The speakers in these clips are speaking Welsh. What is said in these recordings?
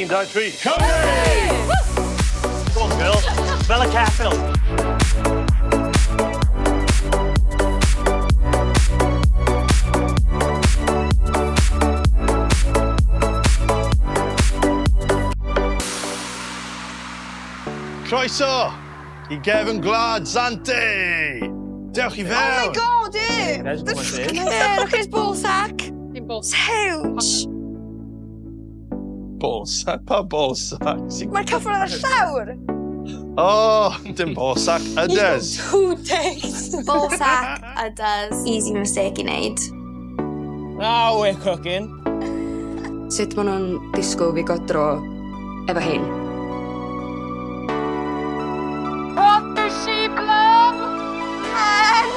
1, 2, 3, Comedi! Come on, girls. Spell a careful. Croeso I gefn gwlad Zante. Dewch I fewn. Oh my god, dude! There's one there. Yeah, look at his ball sack. It's huge. Ball sack, pa ball sack. Mae'n cyffwrdd ar y llawr. Oh, dim ball sack, ydys. Two days. Ball sack a does. Easy mistake I wneud. Now we're cooking. Sut maen nhw'n disgwyl fi godro efo hyn? What the sheep love? Man!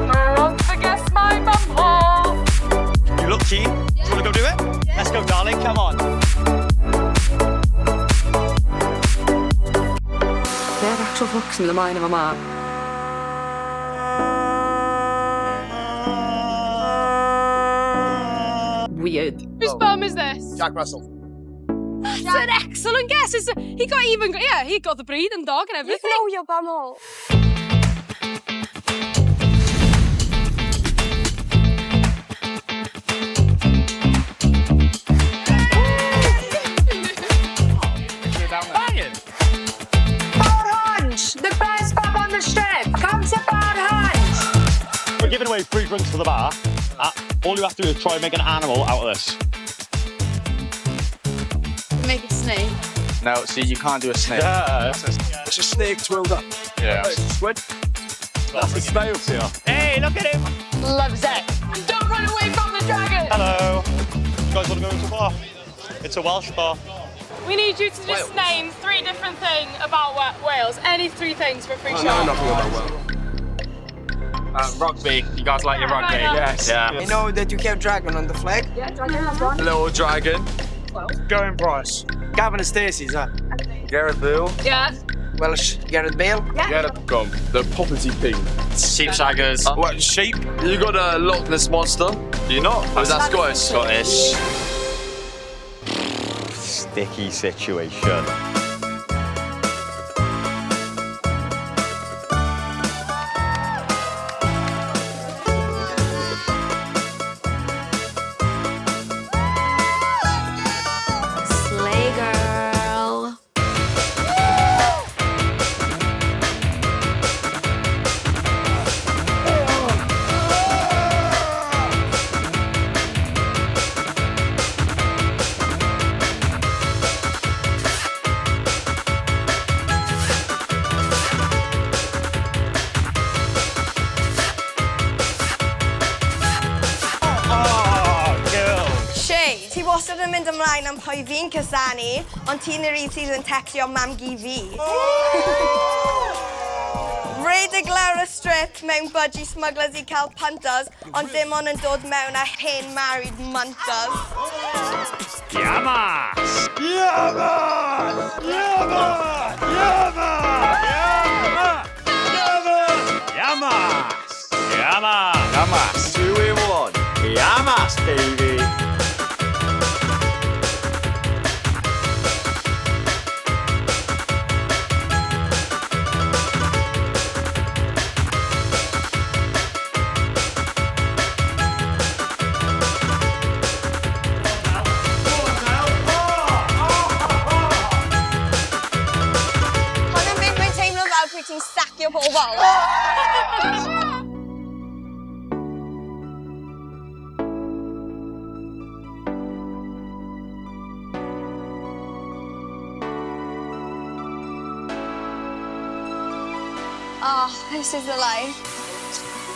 No one forgets my mum hole. You look keen. Do you want to go do it? Yeah. Let's go, darling. Come on. Be'r actual fox yn mynd ymlaen efo ma. Weird. Whose bum is this? Jack Russell. That's an excellent guess. He got the breed and dog and You everything. know your bum hole. Banging. BAR HANSH, the best pub on the strip. Come to BAR HANSH. We're giving away free drinks for the bar. All you have to do is try and make an animal out of this. Make it snake. No, see, you can't do a snake. Yeah. It's a snake twirled up. Yeah. It's a squid. That's a snail to you. Hey, look at him. Loves it. Don't run away from the dragon. Hello. You guys want to go into a bar? It's a Welsh bar. We need you to just name 3 different things about Wales. Any 3 things for a free shot. Rugby. You guys like your rugby? Yes. Yeah. You know that you have dragon on the flag? Yeah, dragon has one. Little dragon. Going Price. Gavin and Stacey's that? Gareth Bale. Yeah. Welsh, Gareth Bale. Gareth Gump. The property pig. Sheep shaggers. What, sheep? You got a Loch Ness monster? Do you not? Or is that Scottish? Scottish. Sticky situation. Slay girl. Ti wastad yn mynd ymlaen am pwy fi'n cysanu, ond ti'n yr un sydd yn textio mam gi fi. Rhedeg lawr y strip mewn budgie smugglers I cael pantas, ond dim ond yn dod mewn â hen married mantas. Yamas! Yamas! Yamas! Yamas! Yamas! Yamas! Yamas! Yamas! 2 in 1. Yamas, baby! Hwn yn beth mae'n teimlo fel pryd ti'n sacio pobl. Oh, this is the life.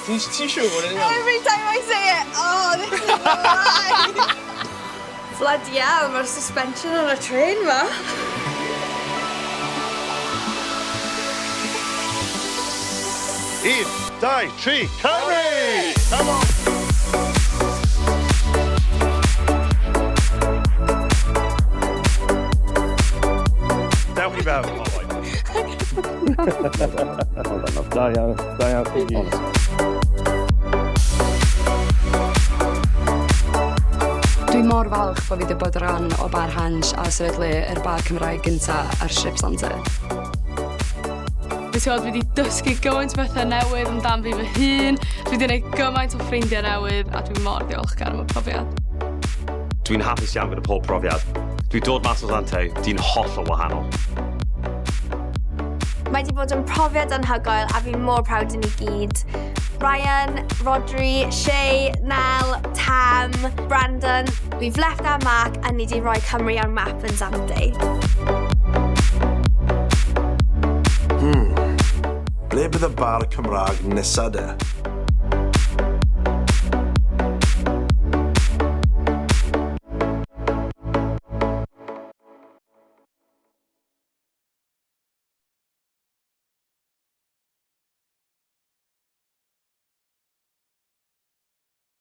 Ti'n siŵr bod yn Every time I say it, oh, this is the life. Bloody hell, mae'r suspension on y train ma. Un, 2, 3, Comedi! Come on! Dewch I fewn. Da iawn chi gyd. mor falch bod fi wedi bod rhan o Bar Hansh a sefydlu bar Cymraeg gynta ar strip Zante. Fi wedi dysgu gymaint o bethau newydd amdan fi fy hun. Dwi wedi gwneud gymaint o ffrindiau newydd a dwi'n mor diolchgar am y profiad. Dwi'n hapus iawn gyda pob profiad. Dwi dod mas o Zante, di'n hollol wahanol. Mae wedi bod yn profiad anhygoel a fi'n mor proud yn i gyd. Ryan, Rodri, Shay, Nel, Tam, Brandon. We've left our mark and ni wedi rhoi Cymru ar map yn Zante. Ble bydd y bar Cymraeg nesa de?